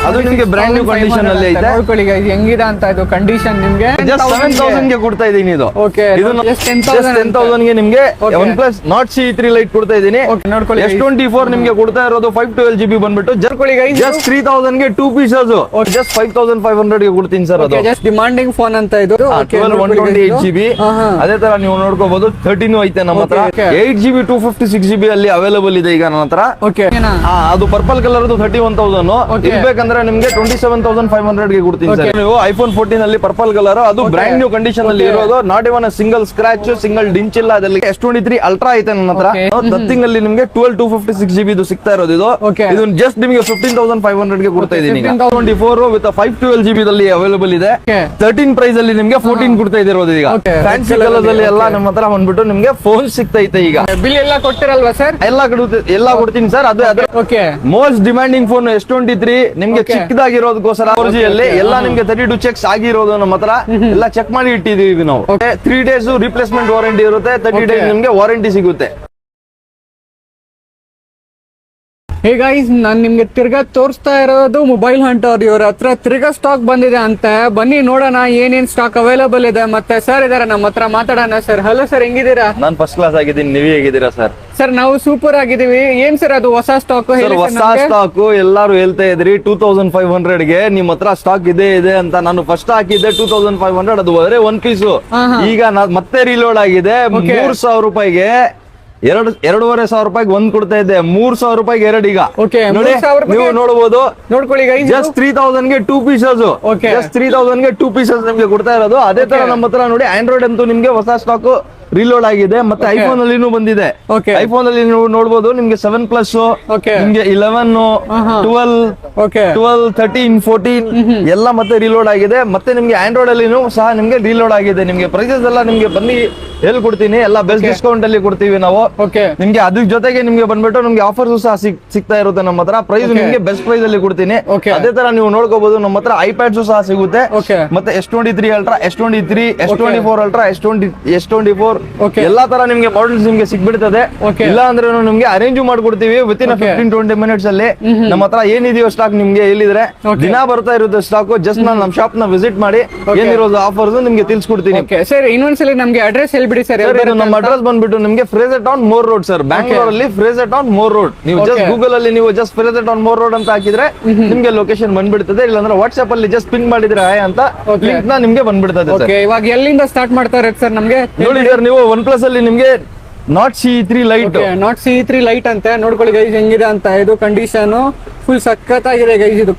ಅದು ನಿಮ್ಗೆ brand new condition ಅಲ್ಲಿ ಐತೆ. ನೋಡ್ಕೊಳ್ಳಿ guys, ಹೆಂಗಿದೆ ಅಂತ ಇದು ಕಂಡೀಷನ್ ನಿಮ್ಗೆ ಜಸ್ಟ್ 7000 ಗೆ ಕೊಡ್ತಾ ಇದೀನಿ ಇದು. ಓಕೆ ಇದು just 10,000 ಗೆ ನಿಮ್ಗೆ OnePlus Nord CE3 Lite ಕೊಡ್ತಾ ಇದೀನಿ. ನೋಡ್ಕೊಳ್ಳಿ S24 ನಿಮ್ಗೆ ಕೊಡ್ತಾ ಇರೋದು 512 GB ಬಂದ್ಬಿಟ್ಟು ಜಸ್ಟ್ 3000 ಗೆ 2 ಪೀಸಸ್ ಜಸ್ಟ್ 5500 ಗೆ ಕೊಡ್ತೀನಿ ಸರ್. ಅದು ಜಸ್ಟ್ ಡಿಮಾಂಡಿಂಗ್ ಫೋನ್ ಅಂತ ಇದು. 128 GB. ಅದೇ ತರ ನೀವು ನೋಡ್ಕೋಬಹುದು 13 ಐತೆ ನಮ್ಮ ಹತ್ರ. 8 GB 256 GB ಅಲ್ಲಿ ಅವೈಲೇಬಲ್ ಇದೆ ಈಗ ನನ್ನ ಹತ್ರ. ಅದು ಪರ್ಪಲ್ ಕಲರ್ 31,000 ಇರ್ಬೇಕಂದ್ರೆ ನಿಮ್ಗೆ 27,500 ಗೆ ಕೊಡ್ತೀನಿ ಸರ್. ನೀವು iPhone 14 ಅಲ್ಲಿ ಪರ್ಪಲ್ ಕಲರ್ ಅದು ಬ್ರ್ಯಾಂಡ್ ನ್ಯೂ ಕಂಡೀಷನ್ ಅಲ್ಲಿ ಇರೋದು. Not even single scratch single dent ಇಲ್ಲ. ಅದರಲ್ಲಿ S23 ಅಲ್ಟ್ರಾ ಐತೆ ನನ್ನ ಹತ್ರ. ನಥಿಂಗ್ ಅಲ್ಲಿ ನಿಮ್ಗೆ 12,256 GB ಇದು ಸಿಗ್ತಾ ಇರೋದು. ಇದು ಜಸ್ಟ್ ನಿಮ್ಗೆ 15,500 ಗೆ ಕೊಡ್ತಾ ಇದೀನಿ. 24 ವಿತ್ 512 GB ದಲ್ಲಿ ಅವೈಲೇಬಲ್ ಇದೆ. 13 ಪ್ರೈಸ್ ಅಲ್ಲಿ ನಿಮ್ಗೆ 14 ಕೊಡ್ತಾ ಇರೋದು ಈಗ. ಫ್ಯಾನ್ಸಿ ಕಲರ್ಸ್ ಅಲ್ಲಿ ಎಲ್ಲ ನಮ್ಮ ಹತ್ರ ಬಂದ್ಬಿಟ್ಟು ನಿಮ್ಗೆ ಫೋನ್ ಸಿಗ್ತೈತೆ ಈಗ. ಬಿಲ್ ಎಲ್ಲ ಕೊಡ್ತಿರಲ್ವಾ ಸರ್? ಎಲ್ಲ ಕೊಡ್ತೀನಿ ಸರ್. ಅದೇ ಮೋಸ್ಟ್ ಡಿಮ್ಯಾಂಡಿಂಗ್ ಫೋನ್ S23 ನಿಮ್ಗೆ ಚಿಕ್ಕದಾಗಿರೋದಕ್ಕೋಸ್ಕರ 4G ಅಲ್ಲಿ ಎಲ್ಲ ನಿಮ್ಗೆ 32 ಚೆಕ್ಸ್ ಆಗಿರೋದು ನಮ್ಮ ಹತ್ರ. ಎಲ್ಲ ಚೆಕ್ ಮಾಡಿ ಇಟ್ಟಿದೀವಿ ನಾವು. 3 days ರಿಪ್ಲೇಸ್ಮೆಂಟ್ ವಾರಂಟಿ ಇರುತ್ತೆ. 30 days ನಿಮ್ಗೆ ವಾರಂಟಿ ಸಿಗುತ್ತೆ. ಹೇ ಗೈಸ್, ನಾನು ನಿಮ್ಗೆ ತಿರ್ಗಾ ತೋರಿಸ್ತಾ ಇರೋದು ಮೊಬೈಲ್ ಹಂಟರ್. ಇವ್ರ ಹತ್ರ ತಿರ್ಗಾ ಸ್ಟಾಕ್ ಬಂದಿದೆ ಅಂತೆ. ಬನ್ನಿ ನೋಡೋಣ ಏನೇನ್ ಸ್ಟಾಕ್ ಅವೈಲೇಬಲ್ ಇದೆ. ಮತ್ತೆ ಸರ್ ಇದಾರೆ ನಮ್ಮ ಹತ್ರ, ಮಾತಾಡೋಣ. ಸರ್ ಹಲೋ ಸರ್, ಹೆಂಗಿದ್ದೀರಾ? ನಾನು ಫಸ್ಟ್ ಕ್ಲಾಸ್ ಆಗಿದ್ದೀನಿ, ನೀವೇ ಹೇಗಿದ್ದೀರಾ ಸರ್? ಸರ್ ನಾವು ಸೂಪರ್ ಆಗಿದೀವಿ. ಏನ್ ಸರ್ ಅದು ಹೊಸ ಸ್ಟಾಕ್? ಹೊಸ ಸ್ಟಾಕ್ ಎಲ್ಲಾರು ಹೇಳ್ತಾ ಇದ್ರಿ 2500 ಗೆ ನಿಮ್ ಹತ್ರ ಸ್ಟಾಕ್ ಇದೆ ಅಂತ. ನಾನು ಫಸ್ಟ್ ಹಾಕಿದ್ದೆ 2500, ಅದು ಬರೀ 1 ಪೀಸ್. ಈಗ ಮತ್ತೆ ರೀಲೋಡ್ ಆಗಿದೆ. 3000 ರೂಪಾಯಿಗೆ 2,500 ರೂಪಾಯಿಗೆ 1 ಕೊಡ್ತಾ ಇದ್ದೆ. 3,000 ರೂಪಾಯಿಗೆ 2 ಈಗ ನೋಡಿ. ನೀವು ನೋಡಬಹುದು, ನೋಡ್ಕೊಳ್ಳಿ. ಜಸ್ಟ್ 3000 ಗೆ 2 ಪೀಸಸ್. ಜಸ್ಟ್ 3000 ಗೆ 2 ಪೀಸಸ್ ನಿಮ್ಗೆ ಕೊಡ್ತಾ ಇರೋದು. ಅದೇ ತರ ನಮ್ಮ ಹತ್ರ ನೋಡಿ ಆಂಡ್ರಾಯ್ಡ್ ಅಂತೂ ನಿಮ್ಗೆ ಹೊಸ ಸ್ಟಾಕ್ ರೀಲೋಡ್ ಆಗಿದೆ. ಮತ್ತೆ ಐಫೋನ್ ಅಲ್ಲಿನೂ ಬಂದಿದೆ. ಐಫೋನ್ ಅಲ್ಲಿ ನೀವು ನೋಡಬಹುದು ನಿಮ್ಗೆ 7+ ನಿಮ್ಗೆ 11 12 13 14 ಎಲ್ಲ ಮತ್ತೆ ರೀಲೋಡ್ ಆಗಿದೆ. ಮತ್ತೆ ನಿಮ್ಗೆ ಆಂಡ್ರಾಯ್ಡ್ ಅಲ್ಲಿನೂ ಸಹ ನಿಮ್ಗೆ ರೀಲೋಡ್ ಆಗಿದೆ. ನಿಮ್ಗೆ ಪ್ರೈಸಸ್ ಎಲ್ಲ ನಿಮ್ಗೆ ಬನ್ನಿ ಹೇಳ್ಕೊಡ್ತೀನಿ. ಎಲ್ಲ ಬೆಸ್ಟ್ ಡಿಸ್ಕೌಂಟ್ ಅಲ್ಲಿ ಕೊಡ್ತೀವಿ ನಾವು ನಿಮ್ಗೆ. ಅದ್ರ ಜೊತೆಗೆ ನಿಮ್ಗೆ ಬಂದ್ಬಿಟ್ಟು ನಿಮ್ಗೆ ಆಫರ್ಸ್ ಸಹ ಸಿಗ್ತಾ ಇರುತ್ತೆ ನಮ್ಮ ಹತ್ರ. ಪ್ರೈಸ್ ನಿಮ್ಗೆ ಬೆಸ್ಟ್ ಪ್ರೈಸ್ ಅಲ್ಲಿ ಕೊಡ್ತೀನಿ. ಅದೇ ತರ ನೀವು ನೋಡ್ಕೋಬಹುದು ನಮ್ಮ ಹತ್ರ ಐಪ್ಯಾಡ್ಸ್ ಸಹ ಸಿಗುತ್ತೆ. ಮತ್ತೆ S23 ultra, S23, S24 ultra, S24 ಎಲ್ಲಾ ತರ ನಿಮ್ಗೆ ಮಾಡೆಲ್ಸ್ ನಿಮ್ಗೆ ಸಿಗ್ಬಿಡ್ತದೆ. ಇಲ್ಲ ಅಂದ್ರೆ ನಿಮ್ಗೆ ಅರೇಂಜ್ ಮಾಡ್ಕೊಡ್ತೀವಿ ವಿತಿನ್ 15-20 ಮಿನಿಟ್ಸ್ ಅಲ್ಲಿ. ನಮ್ಮ ಹತ್ರ ಏನಿದೆಯೋ ಸ್ಟಾಕ್ ನಿಮ್ಗೆ ಹೇಳಿದ್ರೆ ದಿನ ಬರ್ತಾ ಇರುತ್ತೆ ಸ್ಟಾಕ್. ಜಸ್ಟ್ ನಾನು ನಮ್ಮ ಶಾಪ್ ನ ವಿಸಿಟ್ ಮಾಡಿ ಏನಿರೋದು ಆಫರ್ಸ್ ನಿಮ್ಗೆ ತಿಳಿಸ್ಕೊಡ್ತೀನಿ. ಸರ್ ಇನ್ನೊಂದ್ಸಲಿ ನಮ್ಗೆ ಅಡ್ರೆಸ್ ಹೇಳ್ಬಿಡಿ ಸರ್. ನಮ್ಮ ಅಡ್ರೆಸ್ ಬಂದ್ಬಿಟ್ಟು ನಿಮ್ಗೆ Frazer town more road sir, Bangalore ಅಲ್ಲಿ ಫ್ರೇಜರ್ ಟೌನ್ ಮೋರ್ ರೋಡ್. ನೀವು ಜಸ್ಟ್ ಗೂಗಲ್ ಅಲ್ಲಿ ನೀವು just Frazer town more road ಅಂತ ಹಾಕಿದ್ರೆ ನಿಮ್ಗೆ ಲೊಕೇಶನ್ ಬಂದ್ಬಿಡ್ತದೆ. ಇಲ್ಲಾಂದ್ರೆ ವಾಟ್ಸ್ಆಪ್ ಅಲ್ಲಿ ಜಸ್ಟ್ ಪಿನ್ ಮಾಡಿದ್ರೆ ಅಂತ ಲಿಂಕ್ ನ ನಿಮ್ಗೆ ಬಂದ್ಬಿಡ್ತದೆ. ಇವಾಗ ಎಲ್ಲಿಂದ ಸ್ಟಾರ್ಟ್ ಮಾಡ್ತಾರೆ ಸರ್? ನಮ್ಗೆ ನೋಡಿ ಸರ್, ನೀವು OnePlus ಅಲ್ಲಿ ನಿಮ್ಗೆ Nord CE3 Lite, Nord CE3 Lite ಅಂತ ನೋಡ್ಕೊಳ್ಳಿ ಗೈಸ್ ಹೆಂಗಿದೆ ಅಂತ. ಇದು ಕಂಡೀಷನ್ ಫುಲ್ ಸಖತ್ತಾಗಿದೆ ಗೈಸ್ ಇದು.